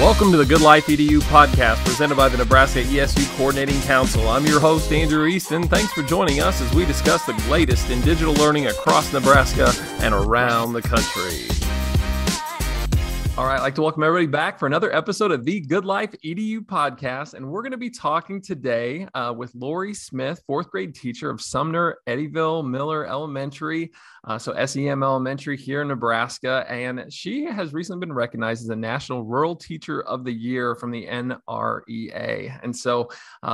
Welcome to the Good Life EDU podcast presented by the Nebraska ESU Coordinating Council. I'm your host, Andrew Easton. Thanks for joining us as we discuss the latest in digital learning across Nebraska and around the country. All right, I'd like to welcome everybody back for another episode of the Good Life EDU podcast. And we're going to be talking today with Laurie Smith, fourth grade teacher of Sumner-Eddyville-Miller Elementary, so S.E.M. Elementary here in Nebraska. And she has recently been recognized as the National Rural Teacher of the Year from the NREA. And so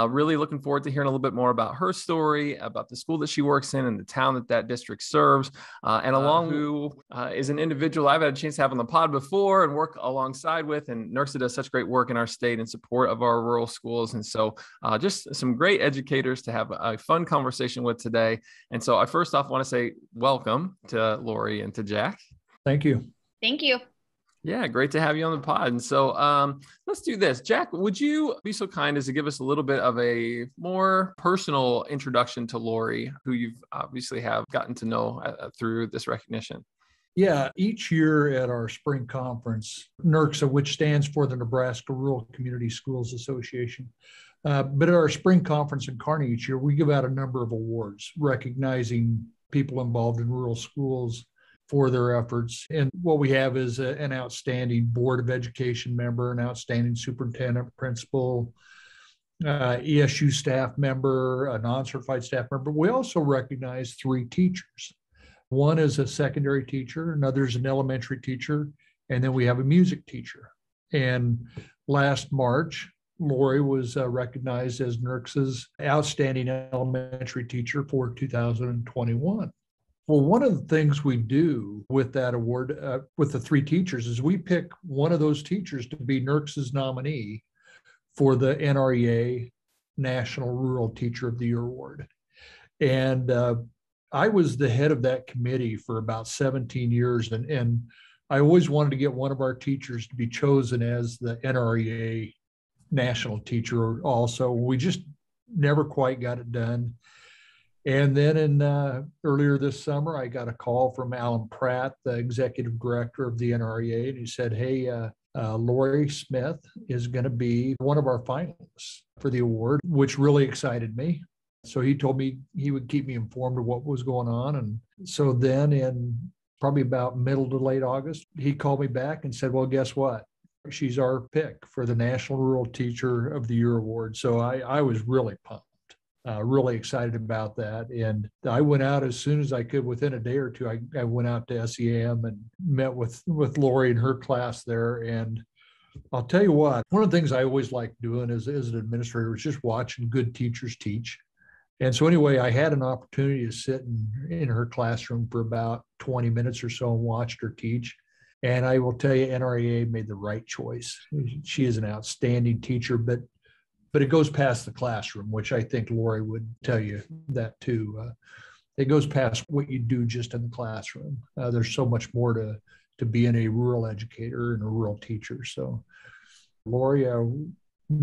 really looking forward to hearing a little bit more about her story, about the school that she works in and the town that district serves. And along who is an individual I've had a chance to have on the pod before and work alongside with, and NRCSA does such great work in our state in support of our rural schools. And so just some great educators to have a fun conversation with today. And so I first off want to say welcome to Laurie and to Jack. Thank you. Thank you. Yeah, great to have you on the pod. And so let's do this. Jack, would you be so kind as to give us a little bit of a more personal introduction to Laurie, who you've obviously have gotten to know through this recognition? Yeah, each year at our spring conference, NRCSA, which stands for the Nebraska Rural Community Schools Association, but at our spring conference in Kearney each year, we give out a number of awards recognizing people involved in rural schools for their efforts. And what we have is an outstanding Board of Education member, an outstanding superintendent, principal, ESU staff member, a non-certified staff member. We also recognize 3 teachers. One is a secondary teacher, another is an elementary teacher, and then we have a music teacher. And last March, Laurie was recognized as NRCSA's outstanding elementary teacher for 2021. Well, one of the things we do with that award, with the 3 teachers, is we pick one of those teachers to be NRCSA's nominee for the NREA National Rural Teacher of the Year Award. And I was the head of that committee for about 17 years, and I always wanted to get one of our teachers to be chosen as the NREA national teacher also. We just never quite got it done. And then earlier this summer, I got a call from Alan Pratt, the executive director of the NREA, and he said, hey, Laurie Smith is going to be one of our finalists for the award, which really excited me. So he told me he would keep me informed of what was going on. And so then in probably about middle to late August, he called me back and said, well, guess what? She's our pick for the National Rural Teacher of the Year Award. So I was really pumped, really excited about that. And I went out as soon as I could. Within a day or two, I went out to S.E.M. and met with Laurie and her class there. And I'll tell you what, one of the things I always like doing as an administrator is just watching good teachers teach. And so anyway, I had an opportunity to sit in her classroom for about 20 minutes or so and watched her teach. And I will tell you, NREA made the right choice. She is an outstanding teacher, but it goes past the classroom, which I think Laurie would tell you that too. It goes past what you do just in the classroom. There's so much more to being a rural educator and a rural teacher. So Laurie,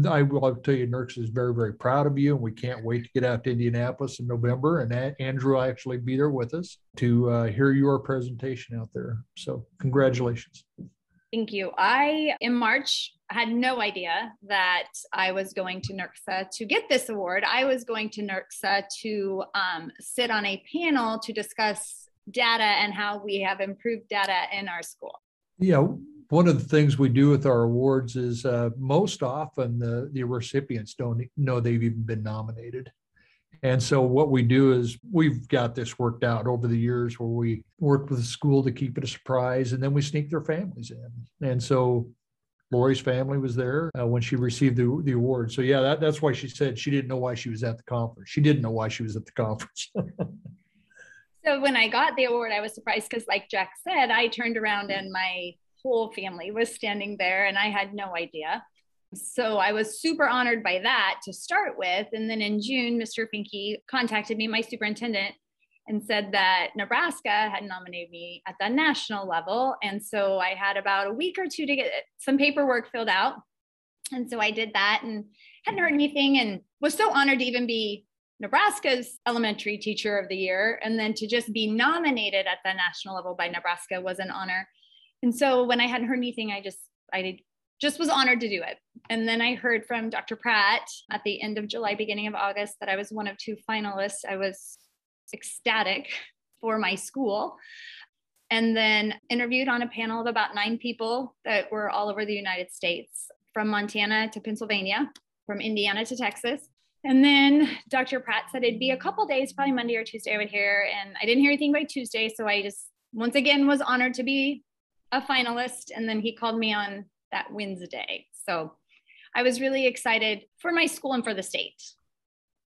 I will tell you, NRCSA is very, very proud of you, and we can't wait to get out to Indianapolis in November. And Andrew will actually be there with us to hear your presentation out there. So congratulations. Thank you. In March, had no idea that I was going to NRCSA to get this award. I was going to NRCSA to sit on a panel to discuss data and how we have improved data in our school. Yeah. One of the things we do with our awards is most often the recipients don't know they've even been nominated. And so what we do is we've got this worked out over the years where we work with the school to keep it a surprise, and then we sneak their families in. And so Laurie's family was there when she received the award. So yeah, that's why she said she didn't know why she was at the conference. She didn't know why she was at the conference. So when I got the award, I was surprised because, like Jack said, I turned around and my whole family was standing there and I had no idea. So I was super honored by that to start with. And then in June, Mr. Finke contacted me, my superintendent, and said that Nebraska had nominated me at the national level. And so I had about a week or 2 to get some paperwork filled out. And so I did that and hadn't heard anything and was so honored to even be Nebraska's elementary teacher of the year. And then to just be nominated at the national level by Nebraska was an honor. And so when I hadn't heard anything, I just was honored to do it. And then I heard from Dr. Pratt at the end of July, beginning of August, that I was one of 2 finalists. I was ecstatic for my school. And then interviewed on a panel of about 9 people that were all over the United States, from Montana to Pennsylvania, from Indiana to Texas. And then Dr. Pratt said it'd be a couple days, probably Monday or Tuesday I would hear. And I didn't hear anything by Tuesday. So I just, once again, was honored to be a finalist. And then he called me on that Wednesday. So I was really excited for my school and for the state.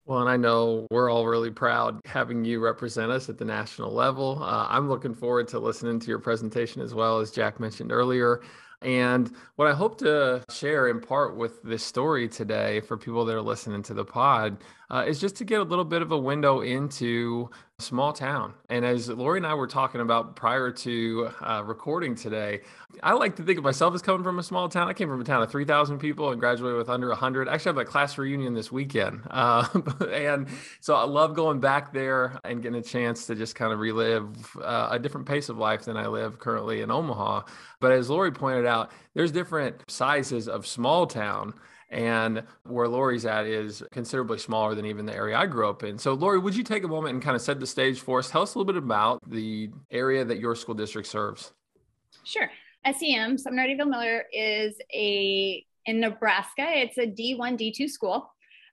Well, and I know we're all really proud having you represent us at the national level. I'm looking forward to listening to your presentation as well, as Jack mentioned earlier. And what I hope to share in part with this story today for people that are listening to the pod is just to get a little bit of a window into a small town. And as Laurie and I were talking about prior to recording today, I like to think of myself as coming from a small town. I came from a town of 3,000 people and graduated with under 100. Actually, I have a class reunion this weekend. And so I love going back there and getting a chance to just kind of relive a different pace of life than I live currently in Omaha. But as Laurie pointed out, there's different sizes of small town. And where Laurie's at is considerably smaller than even the area I grew up in. So Laurie, would you take a moment and kind of set the stage for us? Tell us a little bit about the area that your school district serves. Sure. S.E.M, Sumner-Eddyville-Miller, is in Nebraska. It's a D1, D2 school.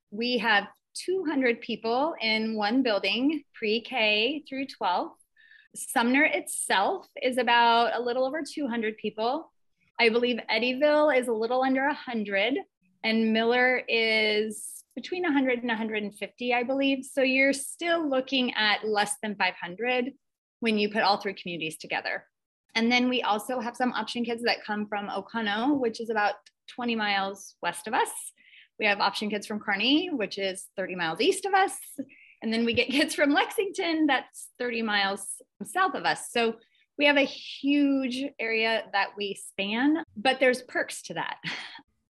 We have 200 people in one building, pre-K through 12. Sumner itself is about a little over 200 people. I believe Eddyville is a little under 100. And Miller is between 100 and 150, I believe. So you're still looking at less than 500 when you put all 3 communities together. And then we also have some option kids that come from Oconto, which is about 20 miles west of us. We have option kids from Kearney, which is 30 miles east of us. And then we get kids from Lexington, that's 30 miles south of us. So we have a huge area that we span, but there's perks to that.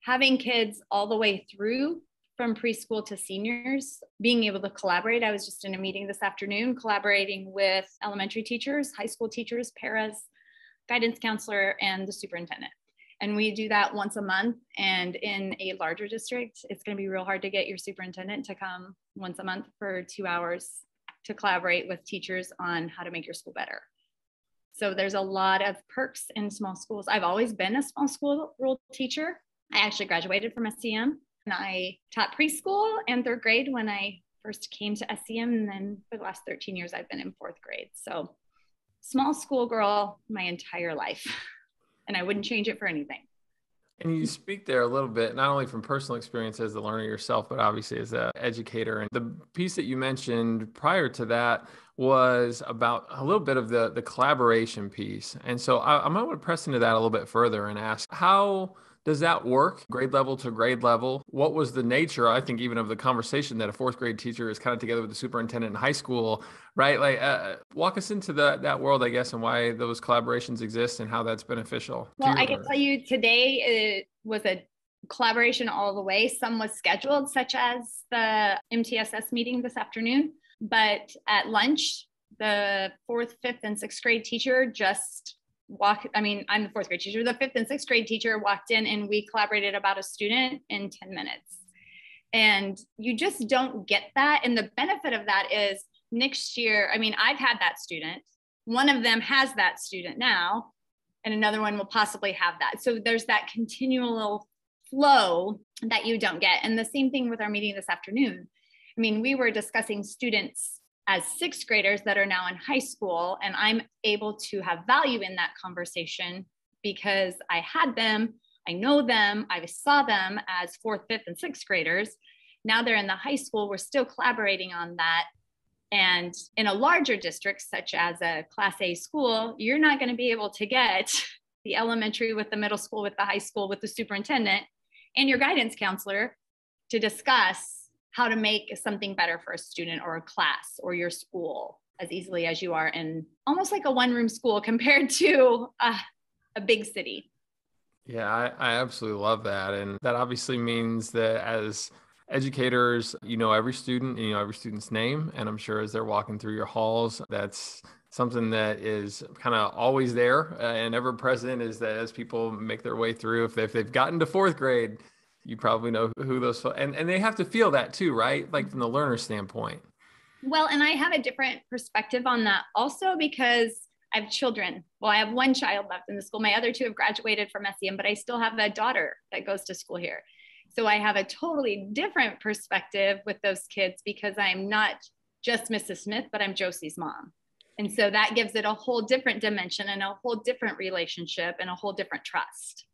Having kids all the way through from preschool to seniors, being able to collaborate. I was just in a meeting this afternoon, collaborating with elementary teachers, high school teachers, paras, guidance counselor, and the superintendent. And we do that once a month. And in a larger district, it's going to be real hard to get your superintendent to come once a month for 2 hours to collaborate with teachers on how to make your school better. So there's a lot of perks in small schools. I've always been a small school rule teacher. I actually graduated from S.E.M, and I taught preschool and 3rd grade when I first came to S.E.M. And then for the last 13 years, I've been in 4th grade. So small school girl my entire life, and I wouldn't change it for anything. And you speak there a little bit, not only from personal experience as a learner yourself, but obviously as an educator. And the piece that you mentioned prior to that was about a little bit of the collaboration piece. And so I might want to press into that a little bit further and ask, how does that work, grade level to grade level? What was the nature, I think, even of the conversation that a 4th grade teacher is kind of together with the superintendent in high school, right? Like, walk us into that world, I guess, and why those collaborations exist and how that's beneficial. Well, I can tell you today it was a collaboration all the way. Some was scheduled, such as the MTSS meeting this afternoon. But at lunch, the 4th, 5th, and 6th grade teacher just I'm the 4th grade teacher. The 5th and 6th grade teacher walked in and we collaborated about a student in 10 minutes. And you just don't get that. And the benefit of that is next year, I've had that student. One of them has that student now, and another one will possibly have that. So there's that continual flow that you don't get. And the same thing with our meeting this afternoon. We were discussing students as 6th graders that are now in high school, and I'm able to have value in that conversation because I had them, I know them, I saw them as 4th, 5th, and 6th graders. Now they're in the high school, we're still collaborating on that. And in a larger district, such as a Class A school, you're not going to be able to get the elementary with the middle school, with the high school, with the superintendent and your guidance counselor to discuss how to make something better for a student or a class or your school as easily as you are in almost like a one-room school compared to a big city. Yeah, I absolutely love that. And that obviously means that as educators, you know every student, you know every student's name. And I'm sure as they're walking through your halls, that's something that is kind of always there and ever present is that as people make their way through, if they've gotten to fourth grade, you probably know who those, and they have to feel that too, right? Like from the learner standpoint. Well, and I have a different perspective on that also because I have children. Well, I have one child left in the school. My other two have graduated from S.E.M, but I still have a daughter that goes to school here. So I have a totally different perspective with those kids because I'm not just Mrs. Smith, but I'm Josie's mom. And so that gives it a whole different dimension and a whole different relationship and a whole different trust.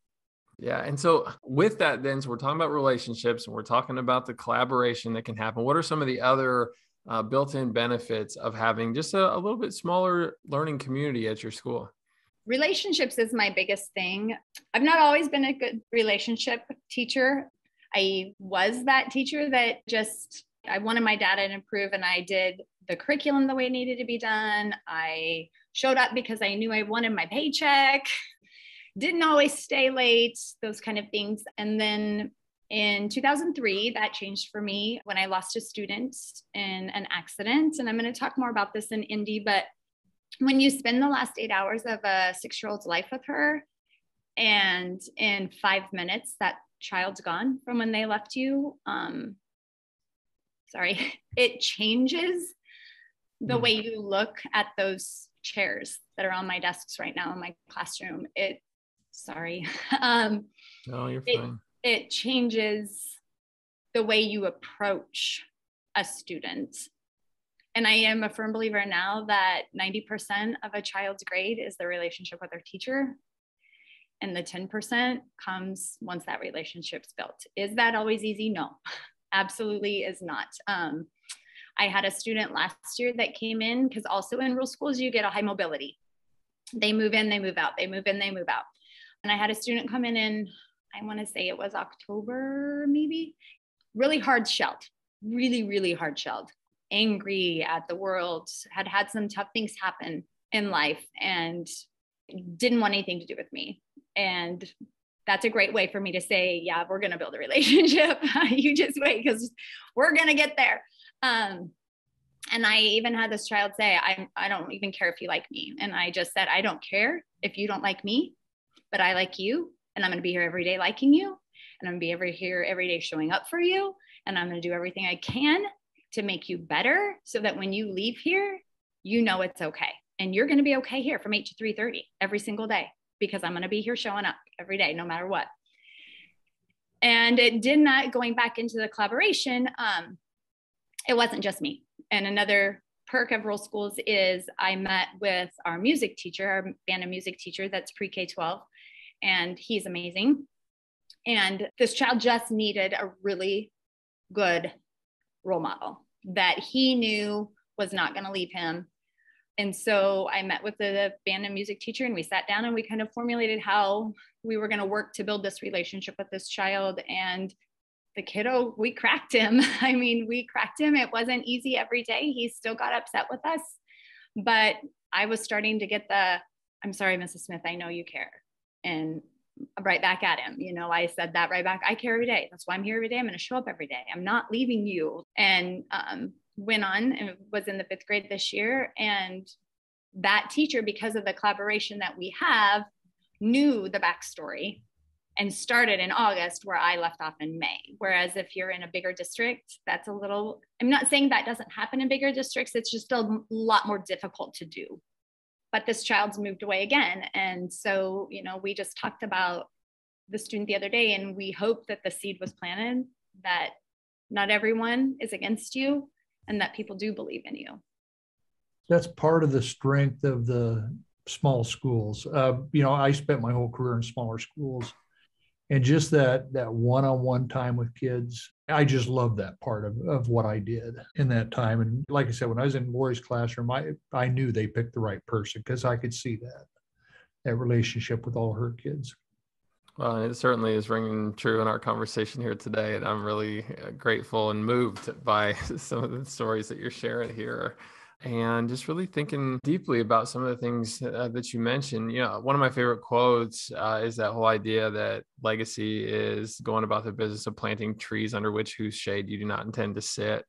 Yeah. And so with that, then, so we're talking about relationships and we're talking about the collaboration that can happen. What are some of the other built-in benefits of having just a little bit smaller learning community at your school? Relationships is my biggest thing. I've not always been a good relationship teacher. I was that teacher that I wanted my data to improve and I did the curriculum the way it needed to be done. I showed up because I knew I wanted my paycheck, didn't always stay late, those kind of things. And then in 2003, that changed for me when I lost a student in an accident. And I'm going to talk more about this in Indy, but when you spend the last 8 hours of a 6-year-old's life with her, and in 5 minutes, that child's gone from when they left you, it changes the way you look at those chairs that are on my desks right now in my classroom. No, you're fine. It changes the way you approach a student. And I am a firm believer now that 90% of a child's grade is their relationship with their teacher. And the 10% comes once that relationship's built. Is that always easy? No, absolutely is not. I had a student last year that came in because also in rural schools, you get a high mobility. They move in, they move out, they move in, they move out. And I had a student come in, I want to say it was October, maybe, really hard shelled, really, really hard shelled, angry at the world, had some tough things happen in life and didn't want anything to do with me. And that's a great way for me to say, yeah, we're going to build a relationship. You just wait because we're going to get there. And I even had this child say, I don't even care if you like me. And I just said, I don't care if you don't like me, but I like you. And I'm going to be here every day liking you. And I'm going to be here every day showing up for you. And I'm going to do everything I can to make you better so that when you leave here, you know it's okay. And you're going to be okay here from 8 to 3:30 every single day because I'm going to be here showing up every day, no matter what. And it did not, going back into the collaboration, it wasn't just me. And another perk of rural schools is I met with our music teacher, our band and music teacher that's pre-K-12, and he's amazing. And this child just needed a really good role model that he knew was not going to leave him. And so I met with the band and music teacher and we sat down and we kind of formulated how we were going to work to build this relationship with this child. And the kiddo, we cracked him. I mean, we cracked him. It wasn't easy every day. He still got upset with us, but I was starting to get I'm sorry, Mrs. Smith, I know you care. And right back at him, I said that right back. I care every day. That's why I'm here every day. I'm going to show up every day. I'm not leaving you. And went on and was in the 5th grade this year. And that teacher, because of the collaboration that we have, knew the backstory and started in August where I left off in May. Whereas if you're in a bigger district, that's I'm not saying that doesn't happen in bigger districts. It's just a lot more difficult to do. But this child's moved away again. And so, we just talked about the student the other day, and we hope that the seed was planted, that not everyone is against you and that people do believe in you. That's part of the strength of the small schools. I spent my whole career in smaller schools, and just that one-on-one time with kids, I just love that part of what I did in that time. And like I said, when I was in Laurie's classroom, I knew they picked the right person because I could see that relationship with all her kids. Well, it certainly is ringing true in our conversation here today. And I'm really grateful and moved by some of the stories that you're sharing here. And just really thinking deeply about some of the things that you mentioned. One of my favorite quotes is that whole idea that legacy is going about the business of planting trees under whose shade you do not intend to sit.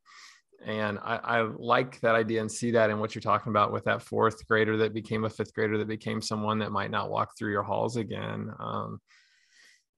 And I like that idea and see that in what you're talking about with that fourth grader that became a fifth grader, that became someone that might not walk through your halls again.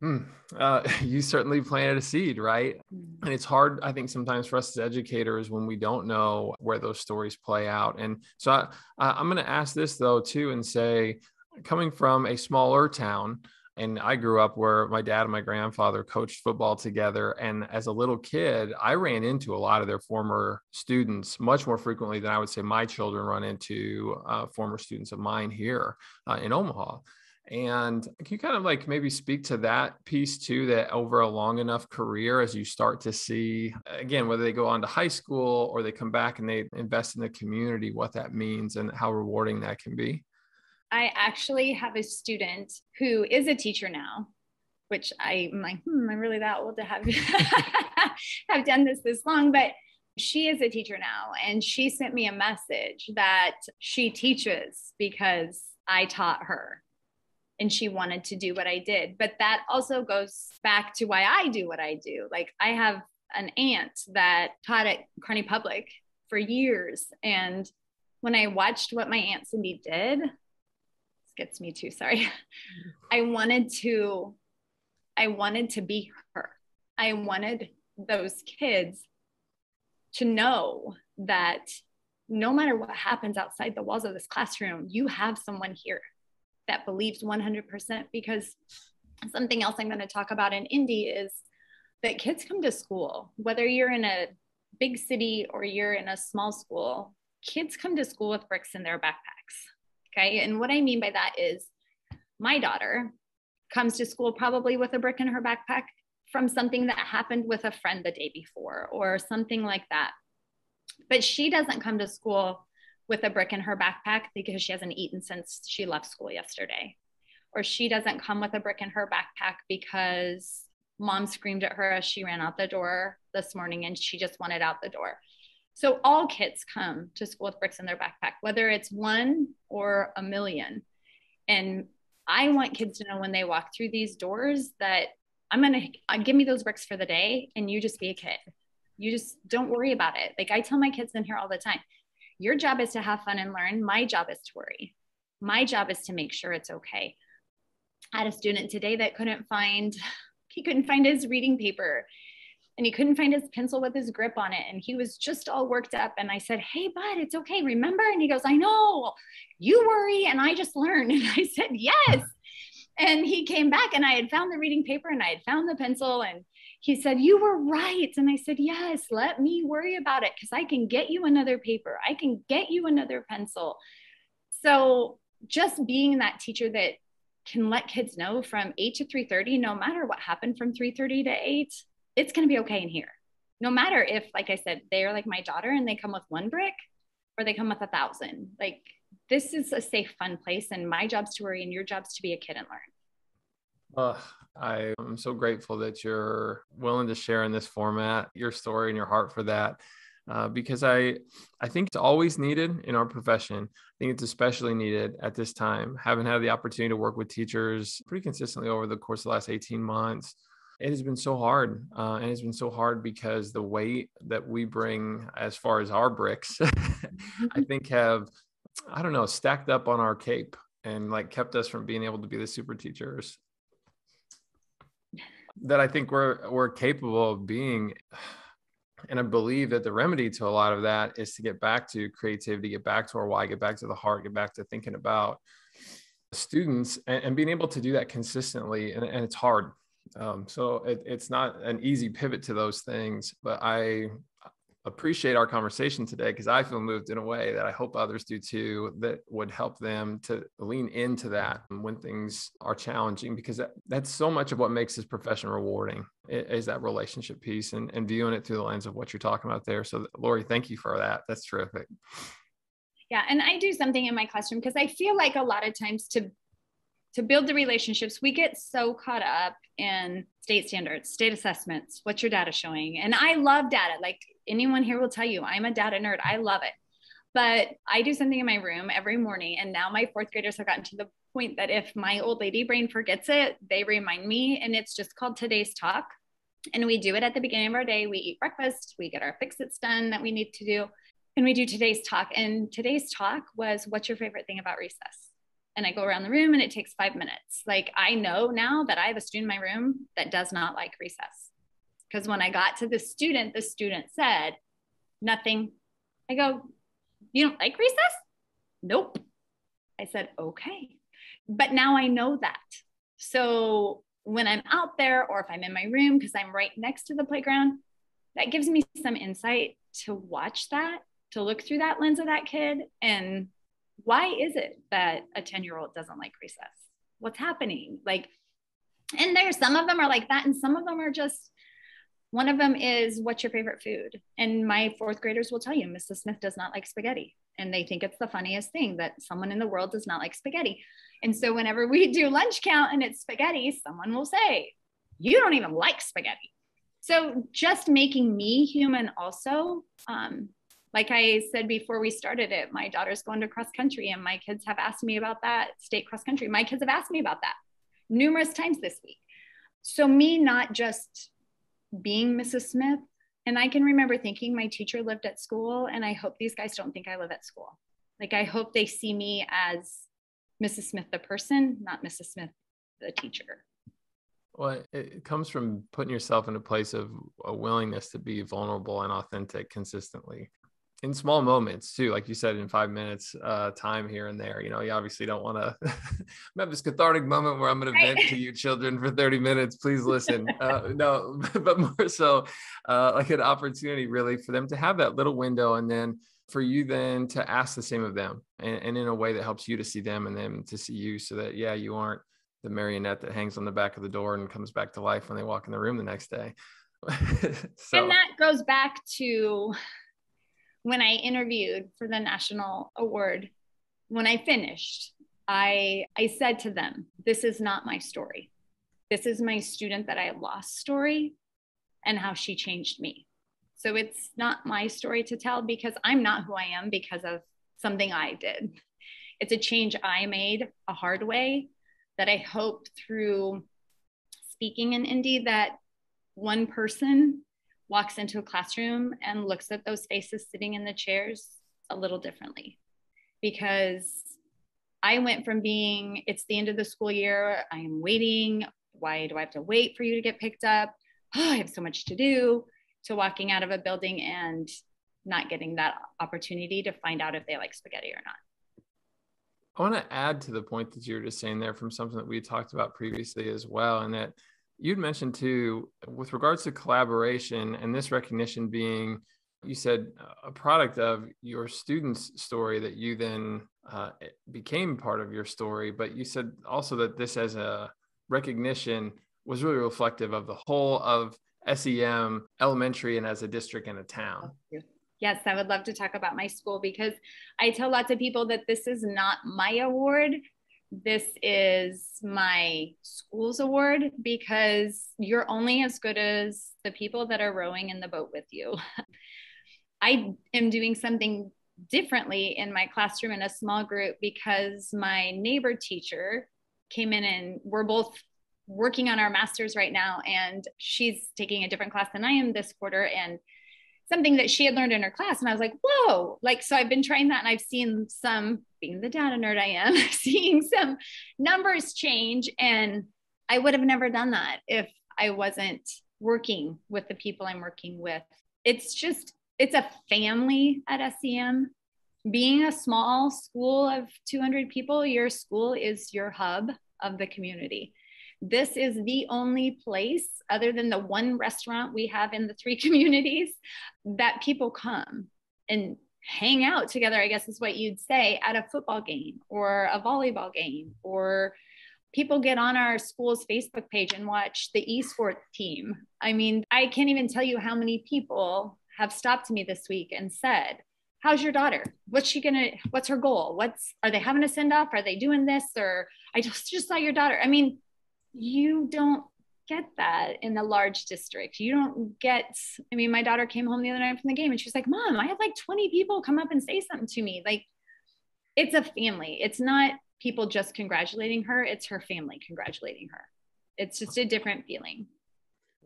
You certainly planted a seed, right? And it's hard, I think, sometimes for us as educators when we don't know where those stories play out. And so I'm going to ask this though, too, and say, coming from a smaller town, and I grew up where my dad and my grandfather coached football together. And as a little kid, I ran into a lot of their former students much more frequently than I would say my children run into former students of mine here in Omaha. And can you kind of like maybe speak to that piece too, that over a long enough career, as you start to see, again, whether they go on to high school or they come back and they invest in the community, what that means and how rewarding that can be? I actually have a student who is a teacher now, which I'm like, I'm really that old to have have done this long, but she is a teacher now. And she sent me a message that she teaches because I taught her and she wanted to do what I did. But that also goes back to why I do what I do. Like, I have an aunt that taught at Kearney Public for years. And when I watched what my Aunt Cindy did, gets me too, sorry. I wanted to be her. I wanted those kids to know that no matter what happens outside the walls of this classroom, you have someone here that believes 100%. Because something else I'm going to talk about in Indy is that kids come to school, whether you're in a big city or you're in a small school, kids come to school with bricks in their backpacks. Okay. And what I mean by that is my daughter comes to school probably with a brick in her backpack from something that happened with a friend the day before or something like that. But she doesn't come to school with a brick in her backpack because she hasn't eaten since she left school yesterday. Or she doesn't come with a brick in her backpack because mom screamed at her as she ran out the door this morning and she just wanted out the door. So all kids come to school with bricks in their backpack, whether it's one or a million. And I want kids to know when they walk through these doors that give me those bricks for the day and you just be a kid. You just don't worry about it. Like I tell my kids in here all the time, your job is to have fun and learn. My job is to worry. My job is to make sure it's okay. I had a student today that couldn't find his reading paper. And he couldn't find his pencil with his grip on it. And he was just all worked up. And I said, hey, bud, it's okay. Remember? And he goes, I know. You worry and I just learn. And I said, yes. And he came back and I had found the reading paper and I had found the pencil. And he said, you were right. And I said, yes, let me worry about it because I can get you another paper. I can get you another pencil. So just being that teacher that can let kids know from 8 to 3:30, no matter what happened from 3:30 to 8, it's going to be okay in here. No matter if, like I said, they're like my daughter and they come with one brick or they come with 1,000. Like, this is a safe, fun place. And my job's to worry and your job's to be a kid and learn. I am so grateful that you're willing to share in this format, your story and your heart for that. Because I think it's always needed in our profession. I think it's especially needed at this time. Having had the opportunity to work with teachers pretty consistently over the course of the last 18 months, it has been so hard. And it's been so hard because the weight that we bring as far as our bricks, I think have, stacked up on our cape and like kept us from being able to be the super teachers that I think we're capable of being. And I believe that the remedy to a lot of that is to get back to creativity, get back to our why, get back to the heart, get back to thinking about students and being able to do that consistently. And it's hard. So it's not an easy pivot to those things, but I appreciate our conversation today because I feel moved in a way that I hope others do too, that would help them to lean into that when things are challenging, because that's so much of what makes this profession rewarding is that relationship piece and viewing it through the lens of what you're talking about there. So Laurie, thank you for that. That's terrific. Yeah. And I do something in my classroom because I feel like a lot of times to build the relationships, we get so caught up in state standards, state assessments, what's your data showing? And I love data. Like anyone here will tell you, I'm a data nerd. I love it. But I do something in my room every morning. And now my fourth graders have gotten to the point that if my old lady brain forgets it, they remind me. And it's just called Today's Talk. And we do it at the beginning of our day. We eat breakfast, we get our fix-its done that we need to do, and we do today's talk. And today's talk was, what's your favorite thing about recess? And I go around the room and it takes 5 minutes. Like, I know now that I have a student in my room that does not like recess. Because when I got to the student said, nothing. I go, you don't like recess? Nope. I said, okay. But now I know that. So when I'm out there, or if I'm in my room, because I'm right next to the playground, that gives me some insight to watch that, to look through that lens of that kid. And why is it that a 10-year-old doesn't like recess? What's happening? Like, and there's some of them are like that. And some of them are just, one of them is, what's your favorite food? And my 4th graders will tell you, Mrs. Smith does not like spaghetti. And they think it's the funniest thing that someone in the world does not like spaghetti. And so whenever we do lunch count and it's spaghetti, someone will say, you don't even like spaghetti. So just making me human also. Like I said before we started it, my daughter's going to cross country, and my kids have asked me about that, state cross country. My kids have asked me about that numerous times this week. So me not just being Mrs. Smith, and I can remember thinking my teacher lived at school, and I hope these guys don't think I live at school. Like, I hope they see me as Mrs. Smith, the person, not Mrs. Smith, the teacher. Well, it comes from putting yourself in a place of a willingness to be vulnerable and authentic consistently in small moments too. Like you said, in 5 minutes time here and there, you obviously don't want to have this cathartic moment where I'm going to vent to you children for 30 minutes. Please listen. No, but more so like an opportunity really for them to have that little window, and then for you then to ask the same of them, and in a way that helps you to see them and them to see you, so that, yeah, you aren't the marionette that hangs on the back of the door and comes back to life when they walk in the room the next day. So. And that goes back to when I interviewed for the national award. When I finished, I said to them, this is not my story. This is my student that I lost story, and how she changed me. So it's not my story to tell, because I'm not who I am because of something I did. It's a change I made a hard way, that I hope through speaking in Indy that one person walks into a classroom and looks at those faces sitting in the chairs a little differently. Because I went from being, it's the end of the school year, I am waiting, why do I have to wait for you to get picked up? Oh, I have so much to do, to walking out of a building and not getting that opportunity to find out if they like spaghetti or not. I want to add to the point that you were just saying there from something that we talked about previously as well, and that you'd mentioned too, with regards to collaboration and this recognition being, you said, a product of your students' story that you then became part of your story. But you said also that this as a recognition was really reflective of the whole of S.E.M. Elementary and as a district and a town. Yes, I would love to talk about my school, because I tell lots of people that this is not my award. This is my school's award, because you're only as good as the people that are rowing in the boat with you. I am doing something differently in my classroom in a small group, because my neighbor teacher came in, and we're both working on our masters right now, and she's taking a different class than I am this quarter, and something that she had learned in her class. And I was like, whoa, like, so I've been trying that, and I've seen some, being the data nerd I am, seeing some numbers change. And I would have never done that if I wasn't working with the people I'm working with. It's a family at S.E.M. Being a small school of 200 people, your school is your hub of the community. This is the only place, other than the one restaurant we have in the 3 communities, that people come and hang out together, I guess is what you'd say, at a football game or a volleyball game, or people get on our school's Facebook page and watch the esports team. I mean, I can't even tell you how many people have stopped to me this week and said, how's your daughter? What's her goal? Are they having a send off? Are they doing this? Or I just saw your daughter. I mean, you don't get that in a large district. You don't get, I mean, my daughter came home the other night from the game and she's like, Mom, I had like 20 people come up and say something to me. Like, it's a family. It's not people just congratulating her. It's her family congratulating her. It's just a different feeling.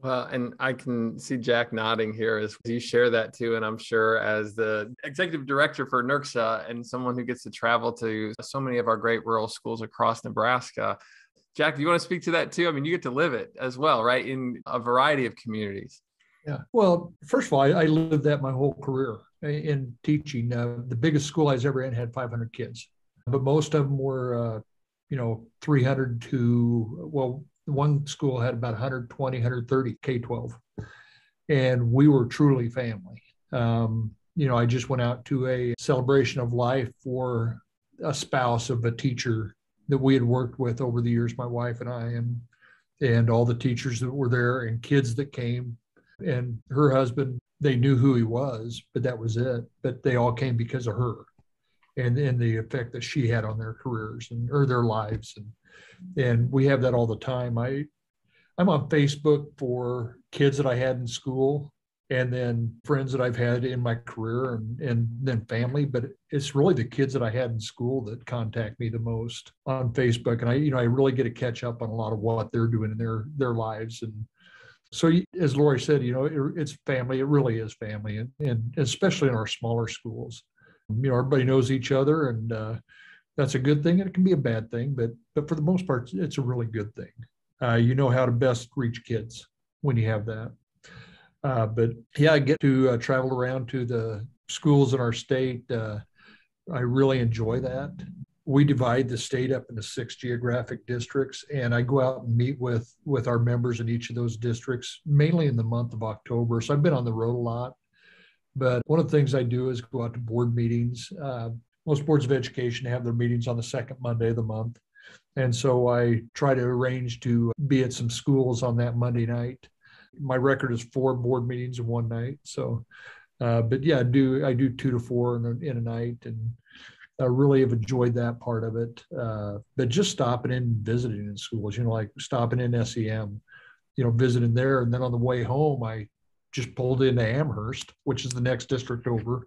Well, and I can see Jack nodding here as you share that too. And I'm sure as the executive director for NRCSA and someone who gets to travel to so many of our great rural schools across Nebraska, Jack, do you want to speak to that too? I mean, you get to live it as well, right? In a variety of communities. Yeah. Well, first of all, I lived that my whole career in teaching. The biggest school I was ever in had 500 kids, but most of them were, 300 to, well, one school had about 120, 130 K-12. And we were truly family. I just went out to a celebration of life for a spouse of a teacher that we had worked with over the years, my wife and I, and all the teachers that were there and kids that came. And her husband, they knew who he was, but that was it. But they all came because of her and the effect that she had on their careers or their lives. And we have that all the time. I'm on Facebook for kids that I had in school and then friends that I've had in my career and then family, but it's really the kids that I had in school that contact me the most on Facebook. And I really get to catch up on a lot of what they're doing in their lives. And so as Laurie said, it's family. It really is family. And especially in our smaller schools, everybody knows each other and that's a good thing. And it can be a bad thing, but for the most part, it's a really good thing. You know how to best reach kids when you have that. But yeah, I get to travel around to the schools in our state. I really enjoy that. We divide the state up into 6 geographic districts, and I go out and meet with our members in each of those districts, mainly in the month of October. So I've been on the road a lot. But one of the things I do is go out to board meetings. Most boards of education have their meetings on the second Monday of the month. And so I try to arrange to be at some schools on that Monday night. My record is 4 board meetings in one night. So, but yeah, I do 2 to 4 in a night, and I really have enjoyed that part of it. But just stopping in and visiting in schools, like stopping in S.E.M, visiting there. And then on the way home, I just pulled into Amherst, which is the next district over,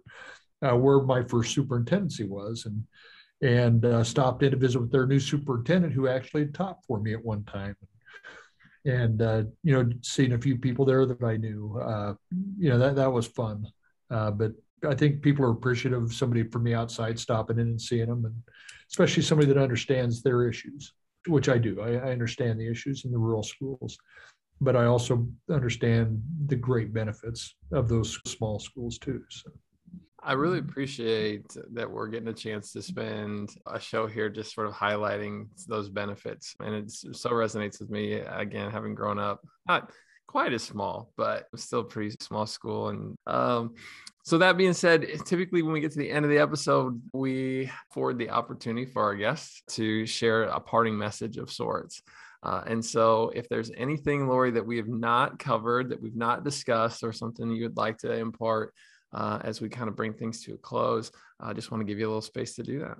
where my first superintendency was. And stopped in to visit with their new superintendent who actually taught for me at one time. And, seeing a few people there that I knew, that was fun. But I think people are appreciative of somebody from the outside stopping in and seeing them, and especially somebody that understands their issues, which I do. I understand the issues in the rural schools, but I also understand the great benefits of those small schools too. So. I really appreciate that we're getting a chance to spend a show here just sort of highlighting those benefits. And it so resonates with me, again, having grown up, not quite as small, but still a pretty small school. And so that being said, typically when we get to the end of the episode, we afford the opportunity for our guests to share a parting message of sorts. And so if there's anything, Laurie, that we have not covered, that we've not discussed, or something you would like to impart as we kind of bring things to a close, I just want to give you a little space to do that.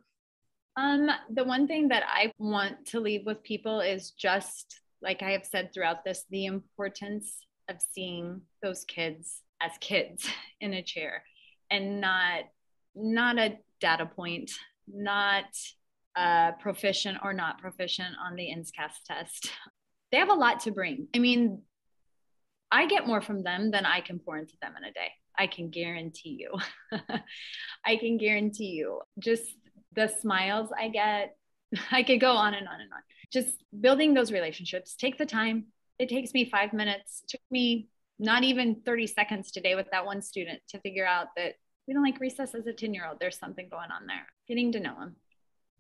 The one thing that I want to leave with people is just, like I have said throughout this, the importance of seeing those kids as kids in a chair, and not a data point, not proficient or not proficient on the NSCAS test. They have a lot to bring. I mean, I get more from them than I can pour into them in a day. I can guarantee you. I can guarantee you. Just the smiles I get, I could go on and on and on. Just building those relationships. Take the time. It takes me 5 minutes. It took me not even 30 seconds today with that one student to figure out that we don't like recess as a 10-year-old. There's something going on there. Getting to know them.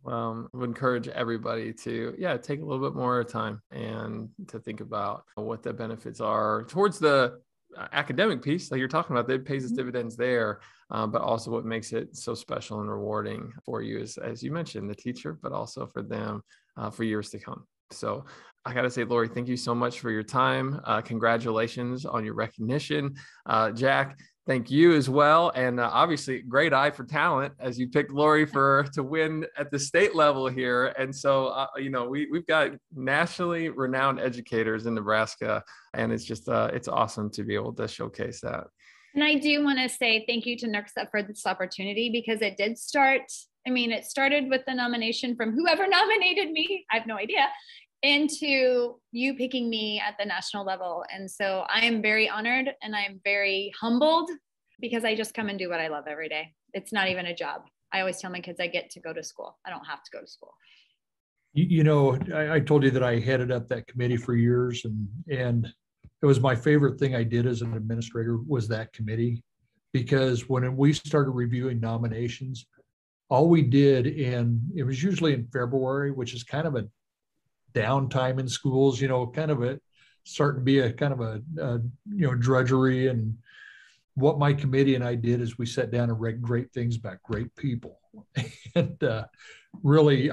Well, I would encourage everybody to, take a little bit more time and to think about what the benefits are towards the academic piece like you're talking about. That pays its dividends there, but also what makes it so special and rewarding for you is, as you mentioned, the teacher, but also for them for years to come. So I got to say, Laurie, thank you so much for your time. Congratulations on your recognition. Jack, thank you as well. And obviously great eye for talent as you picked Laurie to win at the state level here. And so, we've got nationally renowned educators in Nebraska, and it's just, it's awesome to be able to showcase that. And I do want to say thank you to NRCSA for this opportunity, because it did start, it started with the nomination from whoever nominated me. I have no idea. into you picking me at the national level. And so I am very honored and I'm very humbled because I just come and do what I love every day. It's not even a job. I always tell my kids I get to go to school. I don't have to go to school. I told you that I headed up that committee for years, and it was my favorite thing I did as an administrator was that committee, because when we started reviewing nominations, all we did, and it was usually in February, which is kind of a downtime in schools, kind of starting to be a kind of a drudgery. And what my committee and I did is we sat down and read great things about great people. And really,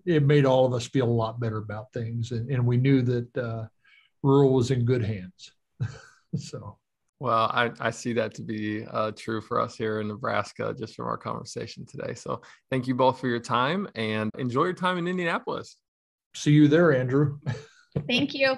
it made all of us feel a lot better about things. And we knew that rural was in good hands. So. Well, I see that to be true for us here in Nebraska, just from our conversation today. So thank you both for your time and enjoy your time in Indianapolis. See you there, Andrew. Thank you.